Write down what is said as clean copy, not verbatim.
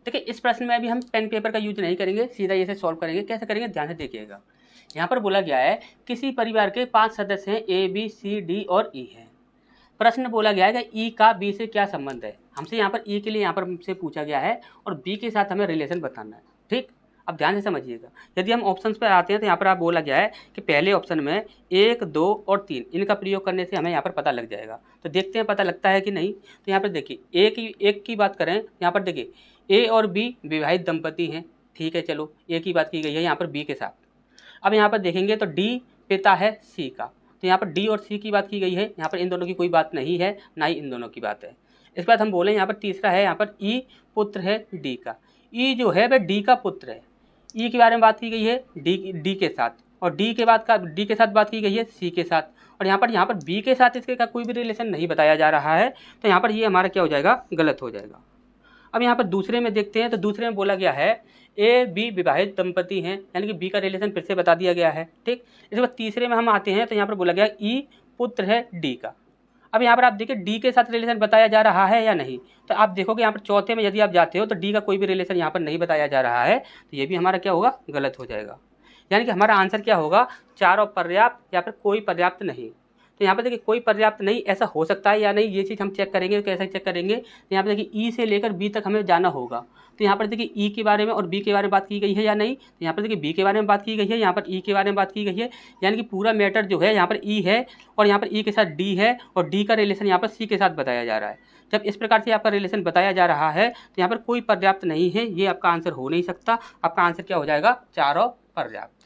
देखिए इस प्रश्न में अभी हम पेन पेपर का यूज नहीं करेंगे, सीधा इसे सॉल्व करेंगे। कैसे करेंगे ध्यान से देखिएगा। यहाँ पर बोला गया है किसी परिवार के 5 सदस्य हैं, ए बी सी डी और ई हैं। प्रश्न बोला गया है कि ई का बी से क्या संबंध है। हमसे यहाँ पर ई के लिए यहाँ पर हमसे पूछा गया है और बी के साथ हमें रिलेशन बताना है। ठीक, अब ध्यान से समझिएगा। यदि हम ऑप्शंस पर आते हैं तो यहाँ पर आप बोला गया है कि पहले ऑप्शन में 1, 2 और 3 इनका प्रयोग करने से हमें यहाँ पर पता लग जाएगा। तो देखते हैं पता लगता है कि नहीं। तो यहाँ पर देखिए एक की बात करें, यहाँ पर देखिए ए और बी विवाहित दंपति हैं। ठीक है, चलो ए की बात की गई है यहाँ पर बी के साथ। अब यहाँ पर देखेंगे तो डी पिता है सी का, तो यहाँ पर डी और सी की बात की गई है। यहाँ पर इन दोनों की कोई बात नहीं है, ना ही इन दोनों की बात है। इसके बाद हम बोले यहाँ पर तीसरा है, यहाँ पर ई पुत्र है डी का। ई जो है वह डी का पुत्र है। ई के बारे में बात की गई है डी के साथ, और डी के साथ बात की गई है सी के साथ, और यहाँ पर बी के साथ इसके का कोई भी रिलेशन नहीं बताया जा रहा है। तो यहाँ पर ये हमारा क्या हो जाएगा, गलत हो जाएगा। अब यहाँ पर दूसरे में देखते हैं तो दूसरे में बोला गया है ए बी विवाहित दंपति हैं, यानी कि बी का रिलेशन फिर से बता दिया गया है। ठीक, इसके बाद तीसरे में हम आते हैं तो यहाँ पर बोला गया ई पुत्र है डी का। अब यहाँ पर आप देखिए डी के साथ रिलेशन बताया जा रहा है या नहीं। तो आप देखोगे यहाँ पर चौथे में यदि आप जाते हो तो डी का कोई भी रिलेशन यहाँ पर नहीं बताया जा रहा है। तो ये भी हमारा क्या होगा, गलत हो जाएगा। यानी कि हमारा आंसर क्या होगा, चारों पर्याप्त या फिर कोई पर्याप्त नहीं। तो यहाँ पर देखिए कोई पर्याप्त नहीं, ऐसा हो सकता है या नहीं ये चीज़ हम चेक करेंगे। कैसे चेक करेंगे, तो यहाँ पर देखिए ई से लेकर बी तक हमें जाना होगा। तो यहाँ पर देखिए ई के बारे में और बी के बारे में बात की गई है या नहीं। तो यहाँ पर देखिए बी के बारे में बात की गई है, यहाँ पर ई के बारे में बात की गई है। यानी कि पूरा मैटर जो है यहाँ पर ई है और यहाँ पर ई के साथ डी है, और डी का रिलेशन यहाँ पर सी के साथ बताया जा रहा है। जब इस प्रकार से आपका रिलेशन बताया जा रहा है तो यहाँ पर कोई पर्याप्त नहीं है, ये आपका आंसर हो नहीं सकता। आपका आंसर क्या हो जाएगा, चारों पर्याप्त।